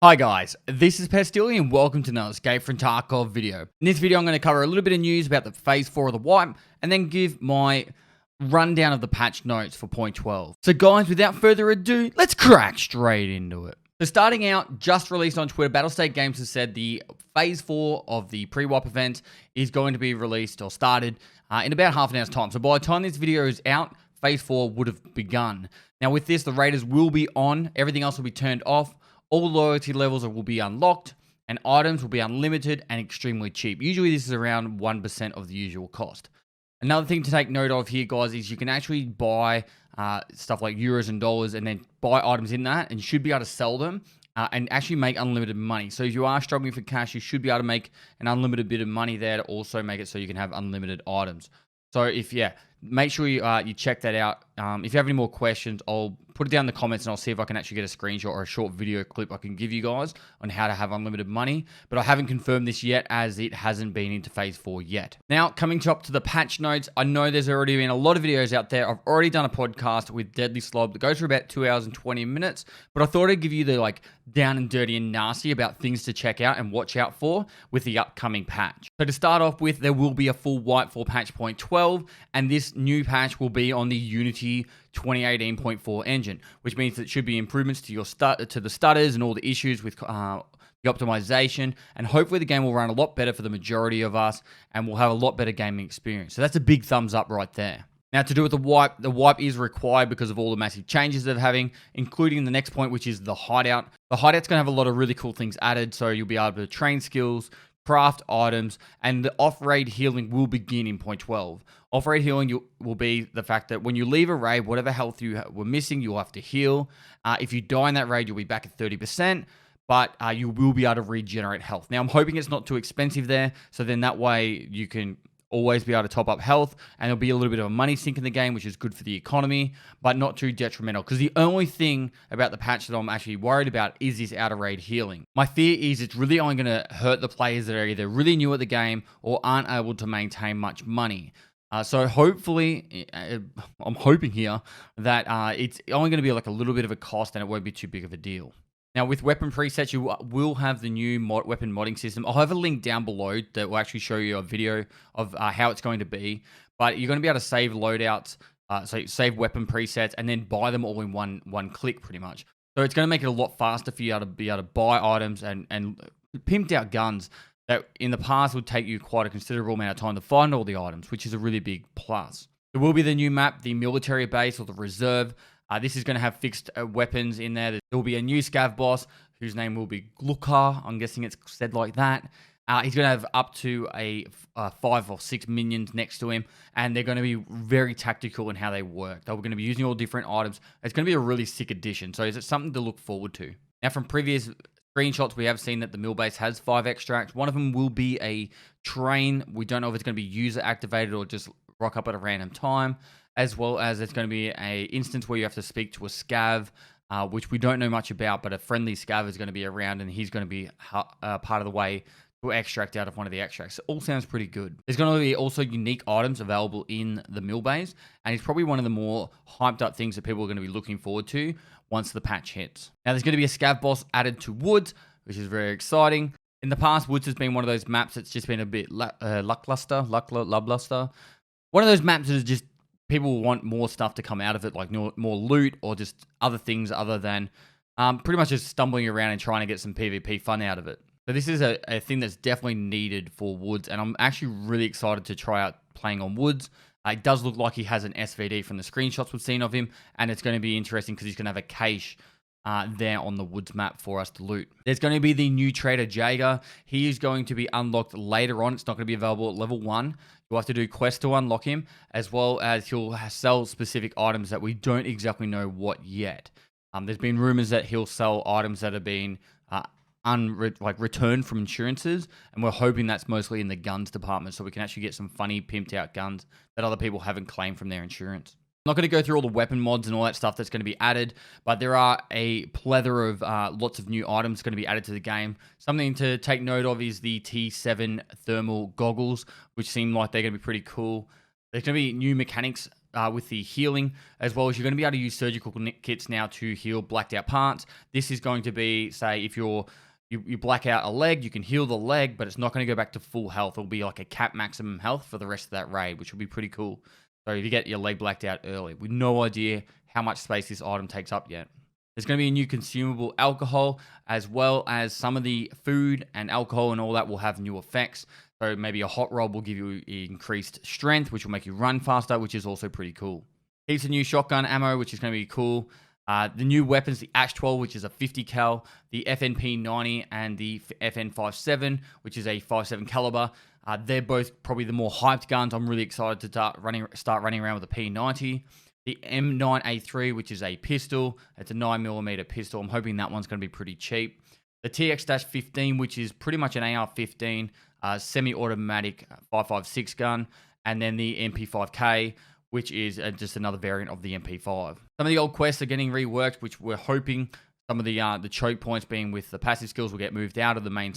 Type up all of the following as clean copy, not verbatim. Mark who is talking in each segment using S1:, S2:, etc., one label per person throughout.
S1: Hi guys, this is Pestily and welcome to another Escape from Tarkov video. In this video I'm going to cover a little bit of news about the Phase 4 of the wipe and then give my rundown of the patch notes for point 12. So guys, without further ado, let's crack straight into it. So starting out, just released on Twitter, Battlestate Games has said the Phase 4 of the pre-wipe event is going to be released or started in about half an hour's time. So by the time this video is out, Phase 4 would have begun. Now with this, the raiders will be on, everything else will be turned off. All loyalty levels will be unlocked, and items will be unlimited and extremely cheap. Usually this is around 1% of the usual cost. Another thing to take note of here, guys, is you can actually buy stuff like euros and dollars and then buy items in that, and you should be able to sell them and actually make unlimited money. So if you are struggling for cash, you should be able to make an unlimited bit of money there to also make it so you can have unlimited items. So make sure you check that out. If you have any more questions, I'll put it down in the comments and I'll see if I can actually get a screenshot or a short video clip I can give you guys on how to have unlimited money. But I haven't confirmed this yet as it hasn't been into Phase 4 yet. Now, coming up to the patch notes, I know there's already been a lot of videos out there. I've already done a podcast with Deadly Slob that goes for about 2 hours and 20 minutes. But I thought I'd give you the down and dirty and nasty about things to check out and watch out for with the upcoming patch. So to start off with, there will be a full wipe for patch point 12, and this new patch will be on the Unity 2018.4 engine, which means that it should be improvements to the stutters and all the issues with the optimization, and hopefully the game will run a lot better for the majority of us and we'll have a lot better gaming experience. So that's a big thumbs up right there. Now, to do with the wipe is required because of all the massive changes they're having, including the next point, which is the hideout. The hideout's going to have a lot of really cool things added, so you'll be able to train skills, craft items, and the off-raid healing will begin in point 12. Off-raid healing will be the fact that when you leave a raid, whatever health you were missing, you'll have to heal. If you die in that raid, you'll be back at 30%, but you will be able to regenerate health. Now, I'm hoping it's not too expensive there, so then that way you can always be able to top up health, and there'll be a little bit of a money sink in the game, which is good for the economy, but not too detrimental. Because the only thing about the patch that I'm actually worried about is this outer raid healing. My fear is it's really only going to hurt the players that are either really new at the game or aren't able to maintain much money. So hopefully, I'm hoping here that it's only going to be like a little bit of a cost and it won't be too big of a deal. Now, with weapon presets, you will have the new weapon modding system. I'll have a link down below that will actually show you a video of how it's going to be. But you're going to be able to save loadouts, so save weapon presets, and then buy them all in one click, pretty much. So it's going to make it a lot faster for you to be able to buy items and pimped out guns that in the past would take you quite a considerable amount of time to find all the items, which is a really big plus. There will be the new map, the military base or the reserve. This is going to have fixed weapons in there. There will be a new Scab Boss, whose name will be Glukkar. I'm guessing it's said like that. He's going to have up to 5 or 6 minions next to him, and they're going to be very tactical in how they work. They're going to be using all different items. It's going to be a really sick addition, so it's something to look forward to. Now, from previous screenshots, we have seen that the mill base has 5 extracts. One of them will be a train. We don't know if it's going to be user activated or just rock up at a random time, as well as it's going to be an instance where you have to speak to a scav, which we don't know much about, but a friendly scav is going to be around and he's going to be part of the way to extract out of one of the extracts. It all sounds pretty good. There's going to be also unique items available in the mill base, and it's probably one of the more hyped up things that people are going to be looking forward to once the patch hits. Now, there's going to be a Scab Boss added to Woods, which is very exciting. In the past, Woods has been one of those maps that's just been a bit lackluster. One of those maps that is just people want more stuff to come out of it, like more loot or just other things other than pretty much just stumbling around and trying to get some PvP fun out of it. So this is a thing that's definitely needed for Woods, and I'm actually really excited to try out playing on Woods. It does look like he has an SVD from the screenshots we've seen of him, and it's going to be interesting because he's going to have a cache there on the Woods map for us to loot. There's going to be the new trader Jagger. He is going to be unlocked later on. It's not going to be available at level 1. You'll have to do quests to unlock him, as well as he'll sell specific items that we don't exactly know what yet. There's been rumors that he'll sell items that have been returned from insurances, and we're hoping that's mostly in the guns department, so we can actually get some funny pimped out guns that other people haven't claimed from their insurance. I'm not going to go through all the weapon mods and all that stuff that's going to be added, but there are a plethora of lots of new items going to be added to the game. Something to take note of is the T7 thermal goggles, which seem like they're going to be pretty cool. There's going to be new mechanics with the healing, as well as you're going to be able to use surgical kits now to heal blacked out parts. This is going to be, say, if you black out a leg, you can heal the leg, but it's not going to go back to full health. It'll be like a cap maximum health for the rest of that raid, which will be pretty cool. So if you get your leg blacked out early, with no idea how much space this item takes up yet. There's going to be a new consumable alcohol, as well as some of the food and alcohol and all that will have new effects. So maybe a hot rod will give you increased strength, which will make you run faster, which is also pretty cool. Heaps of new shotgun ammo, which is going to be cool. The new weapons, the Ash 12, which is a 50 cal, the FNP 90, and the FN 57, which is a 57 caliber. They're both probably the more hyped guns. I'm really excited to start running around with the P90. The M9A3, which is a pistol. It's a 9mm pistol. I'm hoping that one's going to be pretty cheap. The TX-15, which is pretty much an AR-15, semi-automatic 5.56 gun. And then the MP5K, which is just another variant of the MP5. Some of the old quests are getting reworked, which we're hoping some of the choke points being with the passive skills will get moved out of the main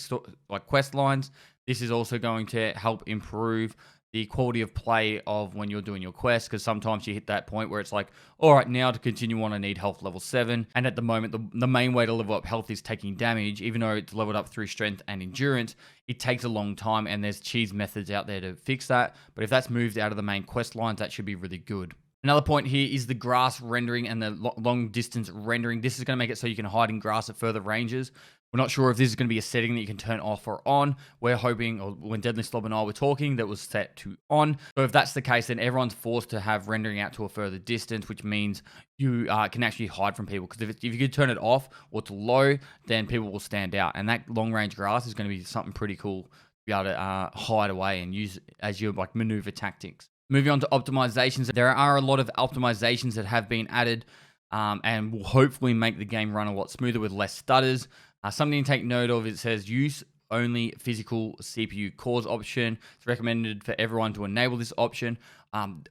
S1: quest lines. This is also going to help improve the quality of play of when you're doing your quest, because sometimes you hit that point where it's like, all right, now to continue on, I need health level 7. And at the moment, the main way to level up health is taking damage. Even though it's leveled up through strength and endurance, it takes a long time, and there's cheese methods out there to fix that. But if that's moved out of the main quest lines, that should be really good. Another point here is the grass rendering and the long distance rendering. This is going to make it so you can hide in grass at further ranges. We're not sure if this is going to be a setting that you can turn off or on. We're hoping, or when Deadly Slob and I were talking, that was set to on. So if that's the case, then everyone's forced to have rendering out to a further distance, which means you can actually hide from people. Because if you could turn it off or to low, then people will stand out. And that long range grass is going to be something pretty cool to be able to hide away and use as your maneuver tactics. Moving on to optimizations, there are a lot of optimizations that have been added and will hopefully make the game run a lot smoother with less stutters. Something to take note of, it says use only physical CPU cores option. It's recommended for everyone to enable this option.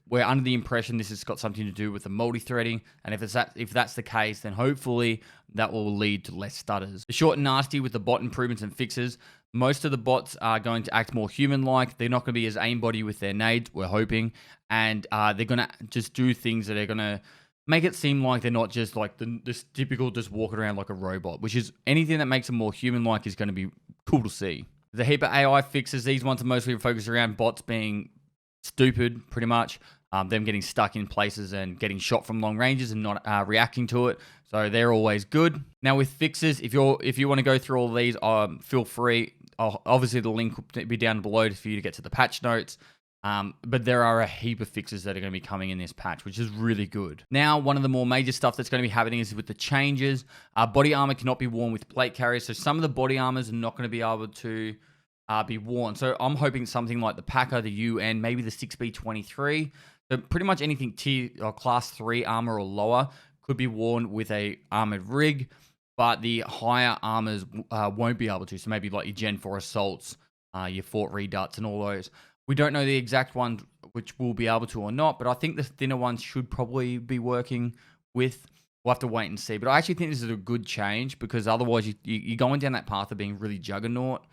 S1: We're under the impression this has got something to do with the multi-threading, and if that's the case, then hopefully that will lead to less stutters. The short and nasty with the bot improvements and fixes. Most of the bots are going to act more human-like. They're not going to be as aimbody with their nades, we're hoping, and they're going to just do things that are going to make it seem like they're not just like this typical just walking around like a robot, which is anything that makes them more human-like is going to be cool to see. The heap of AI fixes, these ones are mostly focused around bots being stupid, pretty much. Them getting stuck in places and getting shot from long ranges and not reacting to it. So they're always good. Now with fixes, if you want to go through all these, feel free. Obviously the link will be down below for you to get to the patch notes. But there are a heap of fixes that are going to be coming in this patch, which is really good. Now, one of the more major stuff that's going to be happening is with the changes. Body armor cannot be worn with plate carriers, so some of the body armors are not going to be able to be worn. So I'm hoping something like the Packer, the UN, maybe the 6B23. So pretty much anything tier or class 3 armor or lower could be worn with a armored rig, but the higher armors won't be able to. So maybe like your Gen 4 assaults, your Fort Reduts and all those. We don't know the exact one which will be able to or not, but I think the thinner ones should probably be working with. We'll have to wait and see. But I actually think this is a good change, because otherwise you're going down that path of being really juggernaut.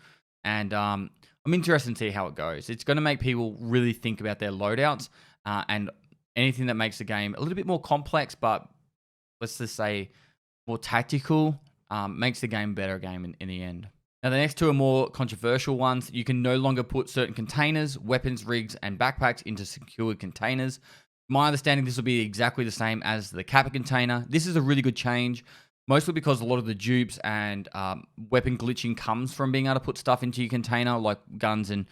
S1: And I'm interested to see how it goes. It's going to make people really think about their loadouts and anything that makes the game a little bit more complex, but let's just say more tactical, makes the game a better game in the end. Now, the next two are more controversial ones. You can no longer put certain containers, weapons, rigs, and backpacks into secured containers. My understanding, this will be exactly the same as the Kappa container. This is a really good change, mostly because a lot of the dupes and weapon glitching comes from being able to put stuff into your container, like guns and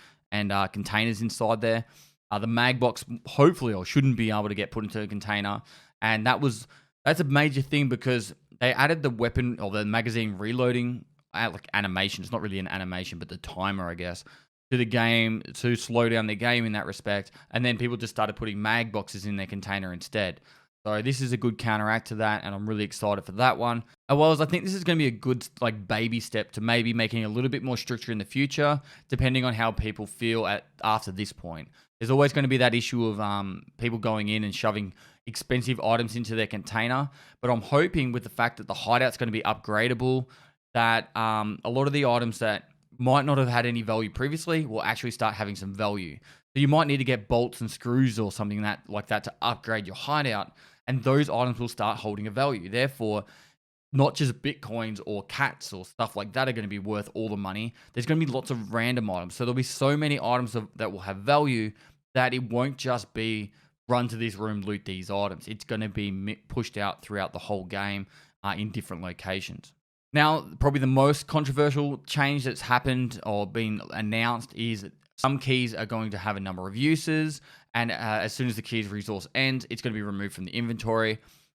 S1: containers inside there. The mag box, hopefully, or shouldn't be able to get put into a container. And that's a major thing, because they added the weapon or the magazine reloading like animation. It's not really an animation, but the timer, I guess, to the game to slow down the game in that respect. And then people just started putting mag boxes in their container instead. So this is a good counteract to that, and I'm really excited for that one. As well as I think this is going to be a good like baby step to maybe making it a little bit more stricter in the future, depending on how people feel after this point. There's always going to be that issue of people going in and shoving expensive items into their container. But I'm hoping with the fact that the hideout's going to be upgradable, that a lot of the items that might not have had any value previously will actually start having some value. So you might need to get bolts and screws or something like that to upgrade your hideout, and those items will start holding a value. Therefore, not just bitcoins or cats or stuff like that are going to be worth all the money. There's going to be lots of random items. So there'll be so many items that will have value that it won't just be run to this room, loot these items. It's going to be pushed out throughout the whole game in different locations. Now, probably the most controversial change that's happened or been announced is some keys are going to have a number of uses, and as soon as the key's resource ends, it's going to be removed from the inventory.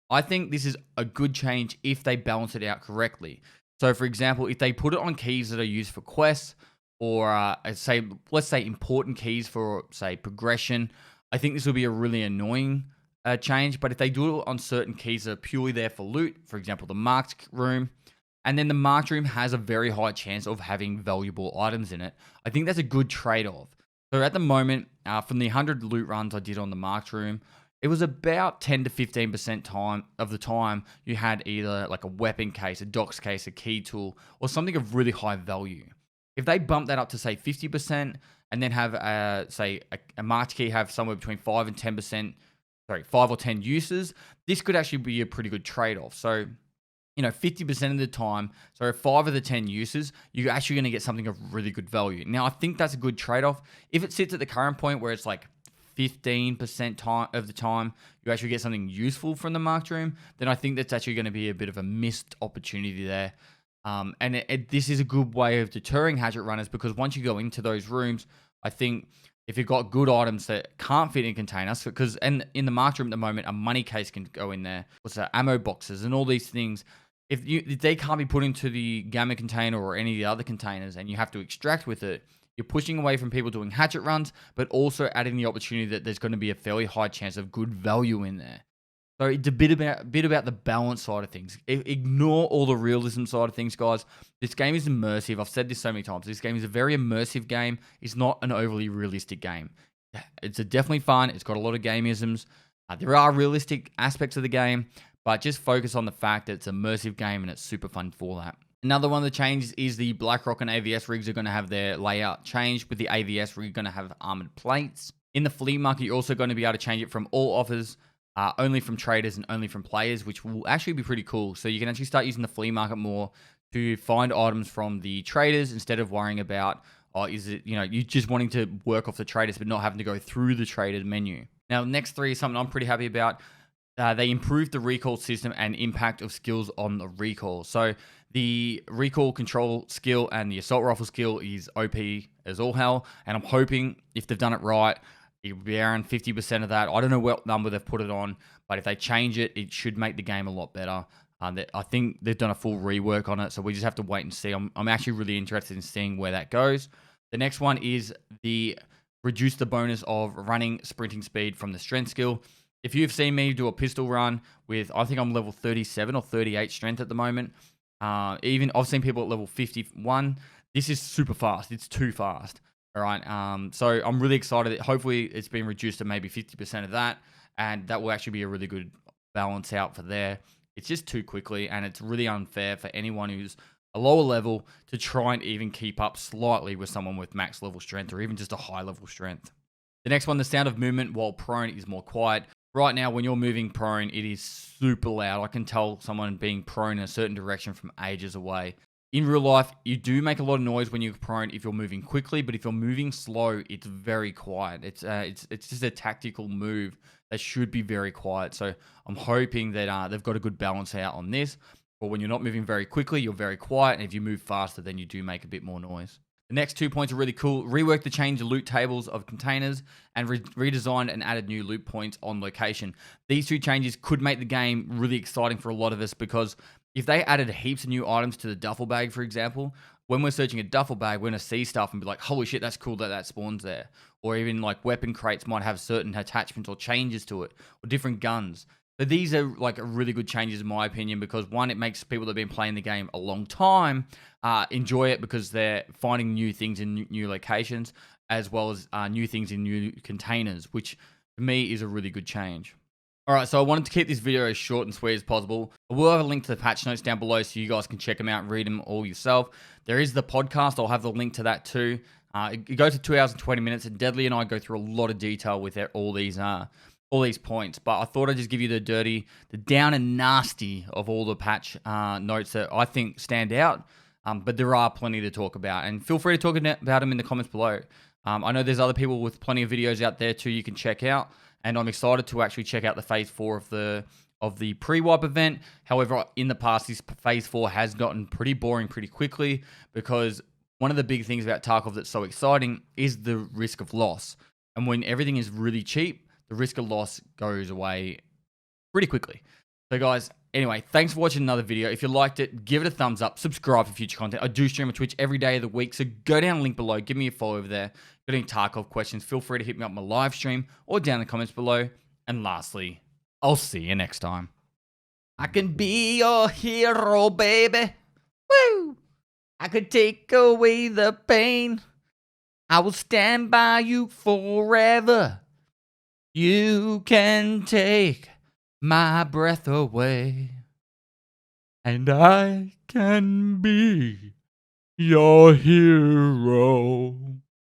S1: I think this is a good change if they balance it out correctly. So, for example, if they put it on keys that are used for quests, or let's say important keys for, say, progression, I think this will be a really annoying change. But if they do it on certain keys that are purely there for loot, for example, the marked room, and then the marked room has a very high chance of having valuable items in it, I think that's a good trade-off. So at the moment, from the 100 loot runs I did on the marked room, it was about 10 to 15% of the time you had either like a weapon case, a docs case, a key tool, or something of really high value. If they bump that up to say 50% and then have say a marked key have somewhere between 5 and 10%, 5 or 10 uses, this could actually be a pretty good trade-off. So, 50% of the time, so 5 of the 10 uses, you're actually going to get something of really good value. Now, I think that's a good trade-off. If it sits at the current point where it's like 15% of the time you actually get something useful from the marked room, then I think that's actually going to be a bit of a missed opportunity there. And this is a good way of deterring hatchet runners, because once you go into those rooms, I think if you've got good items that can't fit in containers, because in the marked room at the moment, a money case can go in there, what's that, ammo boxes and all these things. If they can't be put into the gamma container or any of the other containers and you have to extract with it, you're pushing away from people doing hatchet runs, but also adding the opportunity that there's going to be a fairly high chance of good value in there. So it's a bit about the balance side of things. Ignore all the realism side of things, guys. This game is immersive. I've said this so many times. This game is a very immersive game. It's not an overly realistic game. It's definitely fun. It's got a lot of gameisms. There are realistic aspects of the game, but just focus on the fact that it's an immersive game and it's super fun for that. Another one of the changes is the BlackRock and AVS rigs are going to have their layout changed, with the AVS rig going to have armored plates. In the flea market, you're also going to be able to change it from all offers, only from traders and only from players, which will actually be pretty cool. So you can actually start using the flea market more to find items from the traders instead of worrying about, you just wanting to work off the traders but not having to go through the traders menu. Now, the next three is something I'm pretty happy about. They improved the recall system and impact of skills on the recall. So the recall control skill and the assault rifle skill is OP as all hell. And I'm hoping if they've done it right, it will be around 50% of that. I don't know what number they've put it on, but if they change it, it should make the game a lot better. I think they've done a full rework on it, so we just have to wait and see. I'm actually really interested in seeing where that goes. The next one is reduce the bonus of running sprinting speed from the strength skill. If you've seen me do a pistol run with, I think I'm level 37 or 38 strength at the moment. Even I've seen people at level 51. This is super fast. It's too fast. All right. So I'm really excited. Hopefully it's been reduced to maybe 50% of that. And that will actually be a really good balance out for there. It's just too quickly. And it's really unfair for anyone who's a lower level to try and even keep up slightly with someone with max level strength or even just a high level strength. The next one, the sound of movement while prone is more quiet. Right now, when you're moving prone, it is super loud. I can tell someone being prone in a certain direction from ages away. In real life, you do make a lot of noise when you're prone if you're moving quickly, but if you're moving slow, it's very quiet. It's just a tactical move that should be very quiet. So I'm hoping that they've got a good balance out on this. But when you're not moving very quickly, you're very quiet, and if you move faster, then you do make a bit more noise. The next 2 points are really cool. Rework the change loot tables of containers and redesigned and added new loot points on location. These two changes could make the game really exciting for a lot of us, because if they added heaps of new items to the duffel bag, for example, when we're searching a duffel bag, we're going to see stuff and be like, holy shit, that's cool that spawns there. Or even like weapon crates might have certain attachments or changes to it, or different guns. So these are like really good changes in my opinion, because one, it makes people that have been playing the game a long time enjoy it, because they're finding new things in new locations, as well as new things in new containers, which for me is a really good change. All right, so I wanted to keep this video as short and sweet as possible. I will have a link to the patch notes down below so you guys can check them out and read them all yourself. There is the podcast. I'll have the link to that too. It goes to 2 hours and 20 minutes, and Deadly and I go through a lot of detail with all these points. But I thought I'd just give you the down and nasty of all the patch notes that I think stand out. But there are plenty to talk about, and feel free to talk about them in the comments below. I know there's other people with plenty of videos out there too you can check out, and I'm excited to actually check out the Phase 4 of the pre-wipe event. However, in the past, this Phase 4 has gotten pretty boring pretty quickly, because one of the big things about Tarkov that's so exciting is the risk of loss. And when everything is really cheap, the risk of loss goes away pretty quickly. So guys, anyway, thanks for watching another video. If you liked it, give it a thumbs up, subscribe for future content. I do stream on Twitch every day of the week, so go down the link below, give me a follow over there. Got any Tarkov questions, feel free to hit me up on my live stream or down in the comments below. And lastly, I'll see you next time. I can be your hero, baby. Woo! I could take away the pain. I will stand by you forever. You can take my breath away, and I can be your hero.